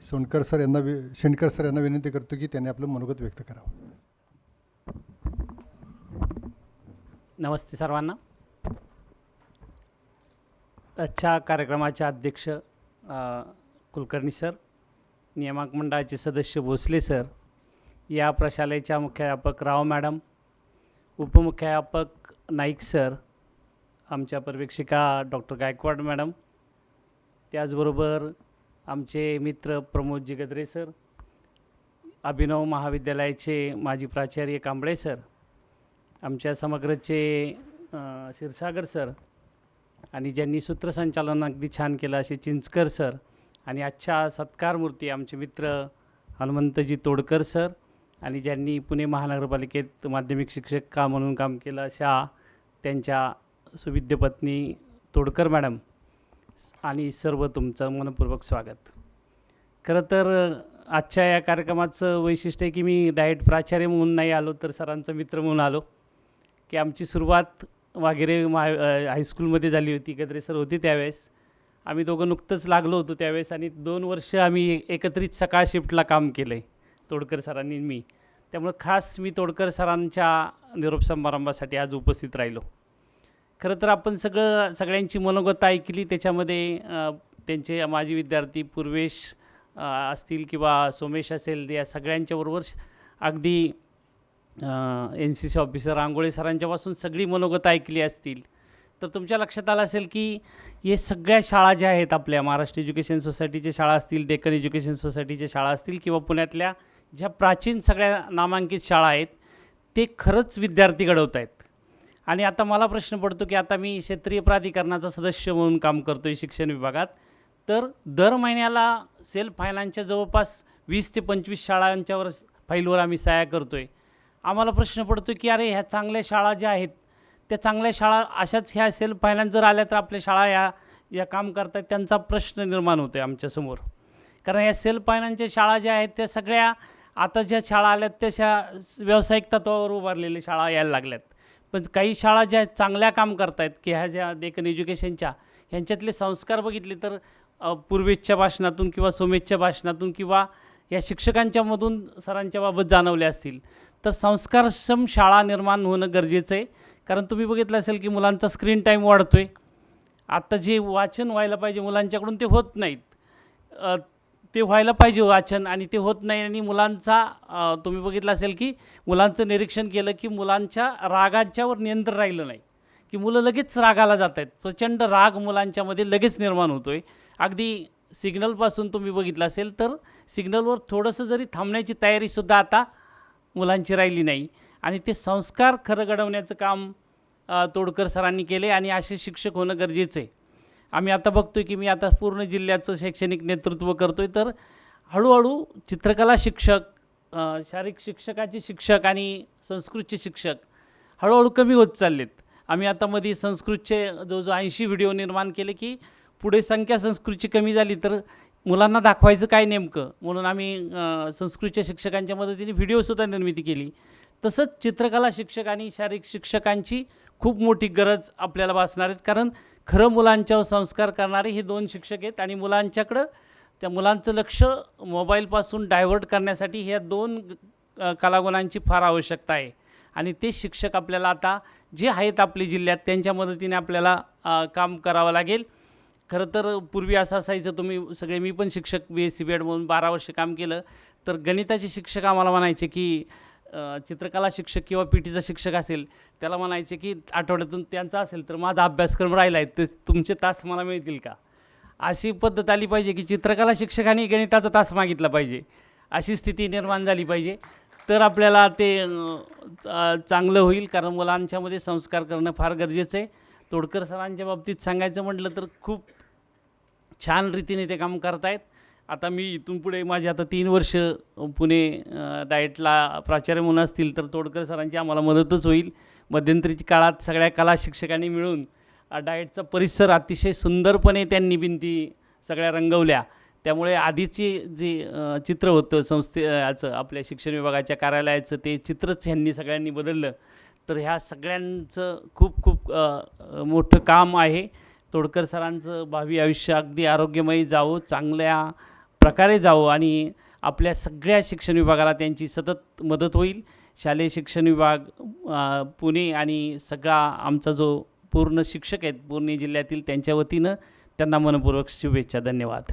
Shendkar sir यांना विनंती करतो की त्यांनी आपलं मनोगत व्यक्त करावं. नमस्ते सर्वांना. आजच्या कार्यक्रमाचे अध्यक्ष कुलकर्णी सर, नियामक मंडळाचे सदस्य भोसले सर, या प्रशालेच्या मुख्याध्यापक राव मॅडम, उपमुख्याध्यापक नाईक सर, आमच्या पर्यवेक्षिका डॉक्टर गायकवाड मॅडम, त्याचबरोबर आमचे मित्र प्रमोदजी गद्रे सर, अभिनव महाविद्यालयाचे माजी प्राचार्य कांबळे सर, आमच्या समग्रचे क्षीरसागर सर, आणि ज्यांनी सूत्रसंचालन अगदी छान केलं असे चिंचकर सर, आणि आजच्या सत्कारमूर्ती आमचे मित्र हनुमंतजी तोडकर सर, आणि ज्यांनी पुणे महानगरपालिकेत माध्यमिक शिक्षक म्हणून काम केलं अशा त्यांच्या सुविद्य पत्नी तोडकर मॅडम, आणि सर्व तुमचं मनपूर्वक स्वागत. खरं तर आजच्या या कार्यक्रमाचं वैशिष्ट्य आहे की मी डायरेक्ट प्राचार्य म्हणून नाही आलो, तर सरांचा मित्र म्हणून आलो. की आमची सुरुवात वगैरे हायस्कूलमध्ये झाली होती. गद्रे सर होते त्यावेळेस, आम्ही दोघं नुकतंच लागलो होतो त्यावेळेस, आणि 2 वर्ष आम्ही एकत्रित सकाळ शिफ्टला काम केलं आहे, तोडकर सरांनी मी. त्यामुळं खास मी तोडकर सरांच्या निरोप समारंभासाठी आज उपस्थित राहिलो. खरं तर आपण सगळ्यांची मनोगत ऐकली. त्याच्यामध्ये त्यांचे माजी विद्यार्थी पूर्वेश असतील किंवा सोमेश असेल, या सगळ्यांच्याबरोबर अगदी NCC ऑफिसर आंगोळे सरांच्यापासून सगळी मनोगत ऐकली असतील. तर तुमच्या लक्षात आलं असेल की हे सगळ्या शाळा ज्या आहेत आपल्या महाराष्ट्र एज्युकेशन सोसायटीच्या शाळा असतील, डेक्कन एज्युकेशन सोसायटीच्या शाळा असतील, किंवा पुण्यातल्या ज्या प्राचीन सगळ्या नामांकित शाळा आहेत, ते खरंच विद्यार्थी घडवत आहेत. आणि आता मला प्रश्न पडतो की आता मी क्षेत्रीय प्राधिकरणाचा सदस्य म्हणून काम करतो आहे शिक्षण विभागात. तर दर महिन्याला सेल्फ फायनान्सच्या जवळपास 20 ते 25 शाळांच्यावर फाईलवर आम्ही सह्या करतो आहे. आम्हाला प्रश्न पडतो की अरे ह्या चांगल्या शाळा ज्या आहेत, त्या चांगल्या शाळा अशाच ह्या सेल्फ फायनान्स जर आल्या तर आपल्या शाळा या काम करतात, त्यांचा प्रश्न निर्माण होतो आहे आमच्यासमोर. कारण या सेल्फ फायनान्सच्या शाळा ज्या आहेत त्या सगळ्या आता ज्या शाळा आल्यात त्या व्यावसायिक तत्वावर उभारलेल्या शाळा यायला लागल्यात. पण काही शाळा ज्या चांगल्या काम करत आहेत की ह्या ज्या डेक्कन एज्युकेशनच्या, ह्यांच्यातले संस्कार बघितले तर पूर्वेशच्या भाषणातून किंवा सोमेशच्या भाषणातून किंवा या शिक्षकांच्यामधून सरांच्या बाबत जाणवले असतील, तर संस्कारक्षम शाळा निर्माण होणं गरजेचं आहे. कारण तुम्ही बघितलं असेल की मुलांचा स्क्रीन टाईम वाढतो आहे. आत्ता जे वाचन व्हायला पाहिजे मुलांच्याकडून ते होत नाहीत, ते व्हायला पाहिजे वाचन, आणि ते होत नाही. आणि मुलांचा तुम्ही बघितलं असेल की मुलांचं निरीक्षण केलं की मुलांच्या रागांच्यावर नियंत्रण राहिलं नाही, की मुलं लगेच रागाला जात आहेत. प्रचंड राग मुलांच्यामध्ये लगेच निर्माण होतो आहे. अगदी सिग्नलपासून तुम्ही बघितलं असेल तर सिग्नलवर थोडंसं जरी थांबण्याची तयारीसुद्धा आता मुलांची राहिली नाही. आणि ते संस्कार खरं घडवण्याचं काम तोडकर सरांनी केले, आणि असे शिक्षक होणं गरजेचं आहे. आम्ही आता बघतो आहे की मी आता पूर्ण जिल्ह्याचं शैक्षणिक नेतृत्व करतो आहे, तर हळूहळू चित्रकला शिक्षक, शारीरिक शिक्षकाचे शिक्षक आणि संस्कृतचे शिक्षक हळूहळू कमी होत चाललेत. आम्ही आता मध्ये संस्कृतचे जो 80 व्हिडिओ निर्माण केले की पुढे संख्या संस्कृतची कमी झाली तर मुलांना दाखवायचं काय नेमकं, म्हणून आम्ही संस्कृतच्या शिक्षकांच्या मदतीने व्हिडिओसुद्धा निर्मिती केली. तसंच चित्रकला शिक्षक आणि शारीरिक शिक्षकांची खूप मोठी गरज आपल्याला भासणार आहेत. कारण खरं मुलांच्यावर संस्कार करणारे हे 2 शिक्षक आहेत, आणि मुलांच्याकडं त्या मुलांचं लक्ष मोबाईलपासून डायव्हर्ट करण्यासाठी ह्या 2 कलागुणांची फार आवश्यकता आहे. आणि ते शिक्षक आपल्याला आता जे आहेत आपल्या जिल्ह्यात त्यांच्या मदतीने आपल्याला काम करावं लागेल. खरं तर पूर्वी असं असायचं, तुम्ही सगळे, मी पण शिक्षक BSc B.Ed म्हणून 12 वर्ष काम केलं, तर गणिताचे शिक्षक आम्हाला म्हणायचे की चित्रकला शिक्षक किंवा PTचा शिक्षक असेल त्याला म्हणायचे की आठवड्यातून त्यांचा असेल तर माझा अभ्यासक्रम राहिला आहे, ते तुमचे तास मला मिळतील का. अशी पद्धत आली पाहिजे की चित्रकला शिक्षकांनी गणिताचा तास मागितला पाहिजे, अशी स्थिती निर्माण झाली पाहिजे. तर आपल्याला ते चांगलं होईल. कारण मुलांच्यामध्ये संस्कार करणं फार गरजेचं आहे. तोडकर सरांच्या बाबतीत सांगायचं म्हटलं तर खूप छान रीतीने ते काम करतायत. आता मी इथून पुढे माझी आता 3 वर्ष पुणे डाएटला प्राचार्य म्हणून असतील तर तोडकर सरांची आम्हाला मदतच होईल. मध्यंतरीच्या काळात सगळ्या कला शिक्षकांनी मिळून डाएटचा परिसर अतिशय सुंदरपणे त्यांनी भिंती सगळ्या रंगवल्या. त्यामुळे आधीची जी चित्र होतं संस्थेचं, आपल्या शिक्षण विभागाच्या कार्यालयाचं, ते चित्रच ह्यांनी सगळ्यांनी बदललं. तर ह्या सगळ्यांचं खूप खूप मोठं काम आहे. तोडकर सरांचं भावी आयुष्य अगदी आरोग्यमयी जावो, चांगल्या प्रकारे जावं आणि आपल्या सगळ्या शिक्षण विभागाला त्यांची सतत मदत होईल. शालेय शिक्षण विभाग पुणे आणि सगळा आमचा जो पूर्ण शिक्षक आहेत पुणे जिल्ह्यातील, त्यांच्या वतीनं त्यांना मनपूर्वक शुभेच्छा. धन्यवाद.